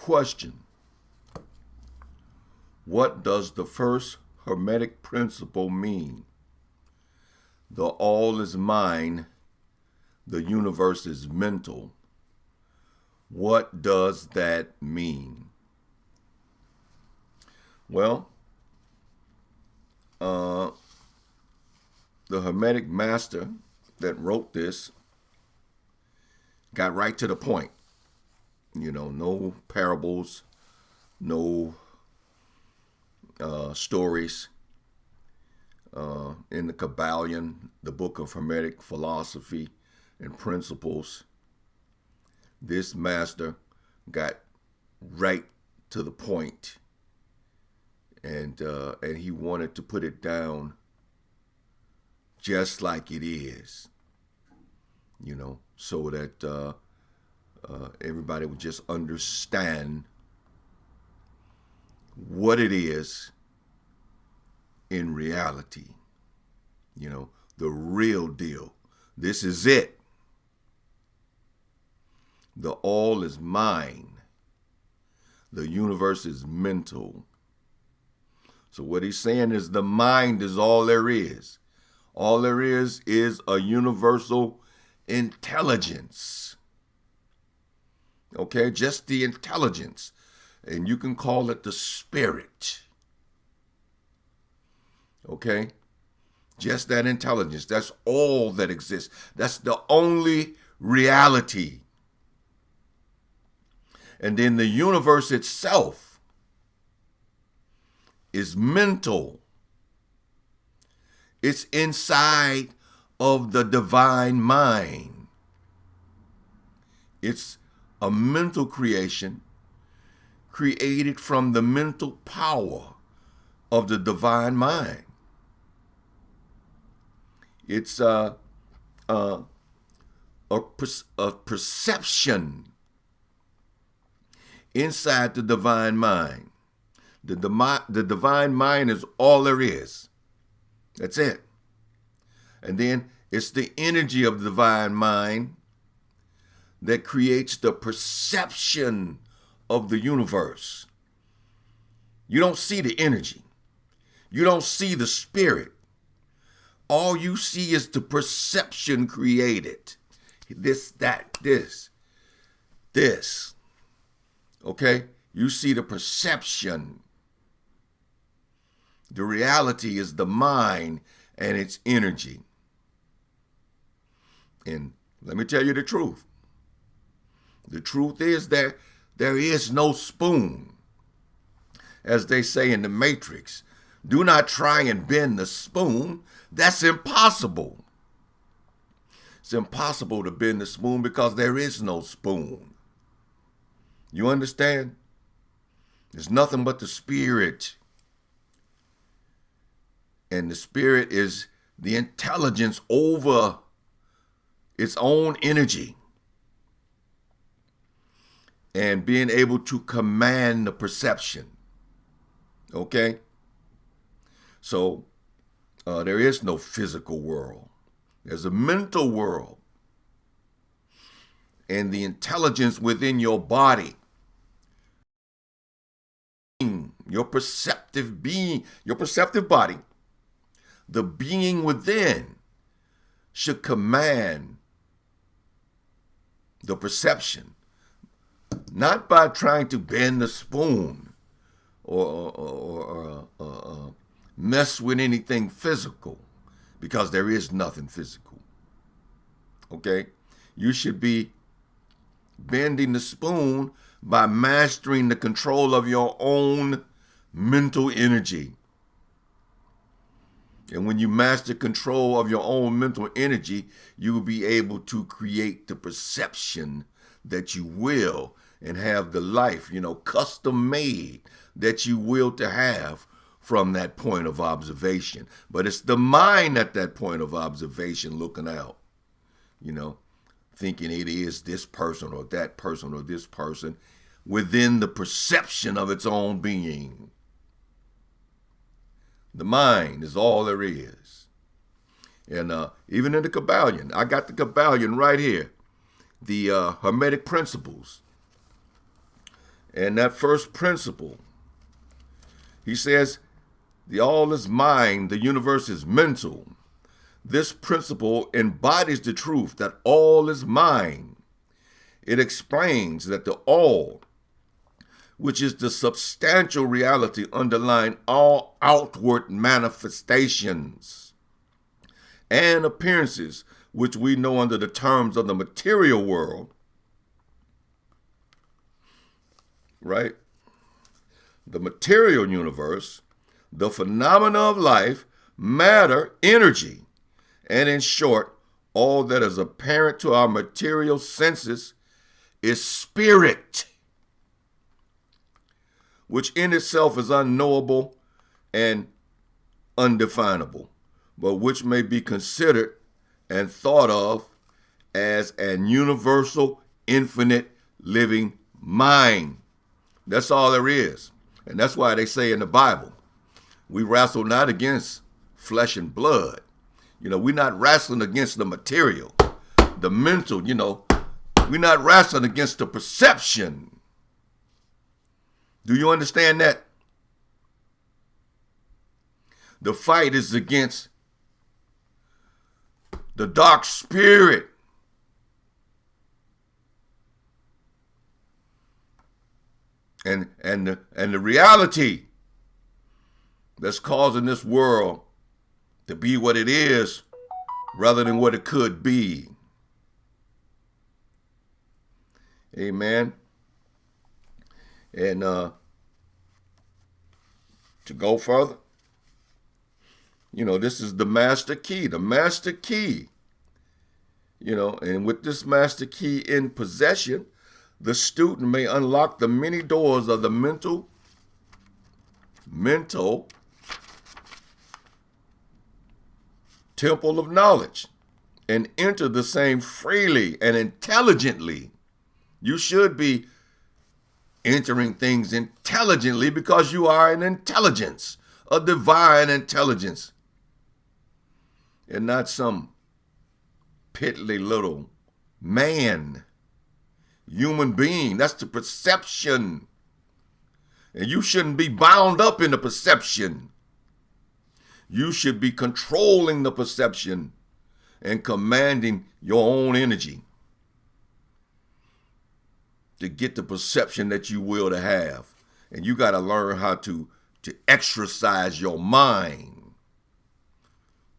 Question: what does the first Hermetic principle mean? The all is mind, the universe is mental. What does that mean? Well, the Hermetic master that wrote this got right to the point. You know, no parables, no stories. In the Kabbalion, the book of Hermetic philosophy and principles, this master got right to the point, and he wanted to put it down just like it is, you know, so that everybody would just understand what it is in reality, you know, the real deal. This is it. The all is mind. The universe is mental. So what he's saying is the mind is all there is. All there is a universal intelligence. Okay, just the intelligence. And you can call it the spirit. Okay? Just that intelligence. That's all that exists. That's the only reality. And then the universe itself is mental. It's inside of the divine mind. It's a mental creation created from the mental power of the divine mind. It's a perception inside the divine mind. The divine mind is all there is. That's it. And then it's the energy of the divine mind that creates the perception of the universe. You don't see the energy. You don't see the spirit. All you see is the perception created. This, that, this. Okay? You see the perception. The reality is the mind and its energy. And let me tell you the truth. The truth is that there is no spoon. As they say in the Matrix, do not try and bend the spoon. That's impossible. It's impossible to bend the spoon because there is no spoon. You understand? There's nothing but the spirit. And the spirit is the intelligence over its own energy and being able to command the perception. Okay? So there is no physical world. There's a mental world. And the intelligence within your body, your perceptive being, your perceptive body, the being within should command the perception, not by trying to bend the spoon or mess with anything physical, because there is nothing physical. Okay? You should be bending the spoon by mastering the control of your own mental energy. And when you master control of your own mental energy, you will be able to create the perception that you will and have the life, custom made that you will to have from that point of observation. But it's the mind at that point of observation looking out, thinking it is this person or that person or this person within the perception of its own being. The mind is all there is. And even in the Kabbalion, I got the Kabbalion right here, the Hermetic principles. And that first principle, he says, the all is mind, the universe is mental. This principle embodies the truth that all is mind. It explains that the all, which is the substantial reality underlying all outward manifestations and appearances, which we know under the terms of the material world, right? The material universe, the phenomena of life, matter, energy, and in short, all that is apparent to our material senses is spirit, which in itself is unknowable and undefinable, but which may be considered and thought of as an universal, infinite, living mind. That's all there is. And that's why they say in the Bible, we wrestle not against flesh and blood. We're not wrestling against the material, the mental, we're not wrestling against the perception. Do you understand that? The fight is against the dark spirit. And the reality that's causing this world to be what it is rather than what it could be. Amen. And to go further, this is the master key. The master key, and with this master key in possession, the student may unlock the many doors of the mental temple of knowledge and enter the same freely and intelligently. You should be entering things intelligently because you are an intelligence, a divine intelligence, and not some piddly little man, human being. That's the perception. And you shouldn't be bound up in the perception. You should be controlling the perception and commanding your own energy to get the perception that you will to have. And you got to learn how to exercise your mind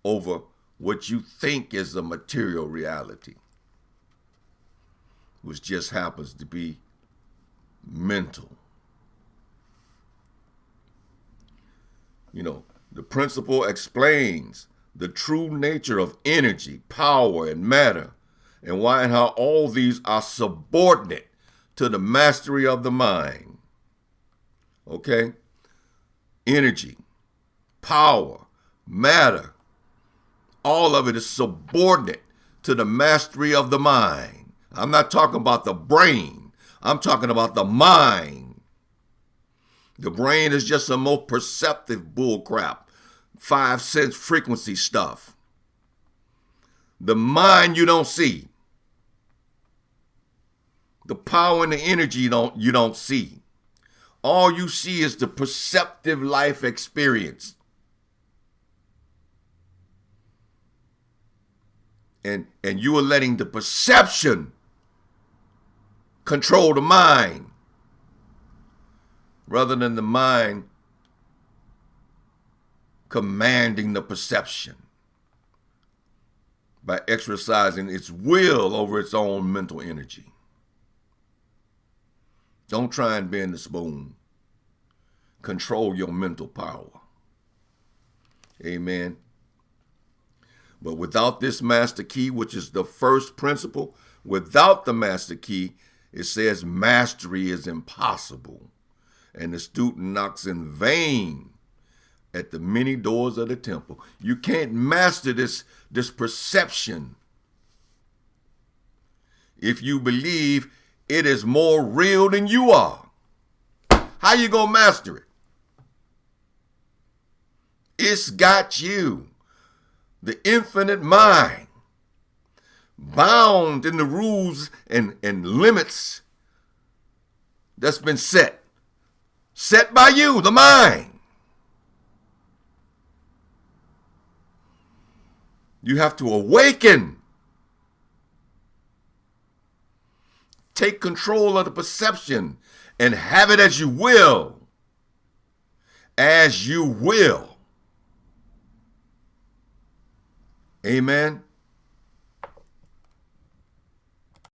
over what you think is a material reality, which just happens to be mental. The principle explains the true nature of energy, power, and matter, and why and how all these are subordinate to the mastery of the mind. Okay? Energy, power, matter, all of it is subordinate to the mastery of the mind. I'm not talking about the brain. I'm talking about the mind. The brain is just the most perceptive bullcrap, 5 sense frequency stuff. The mind you don't see. The power and the energy you don't see. All you see is the perceptive life experience. And you are letting the perception control the mind, rather than the mind commanding the perception by exercising its will over its own mental energy. Don't try and bend the spoon. Control your mental power. Amen. But without this master key, which is the first principle, without the master key, it says mastery is impossible. And the student knocks in vain at the many doors of the temple. You can't master this perception if you believe it is more real than you are. How you gonna master it? It's got you. The infinite mind, bound in the rules and limits that's been set. Set by you, the mind. You have to awaken. Take control of the perception and have it as you will. As you will. Amen.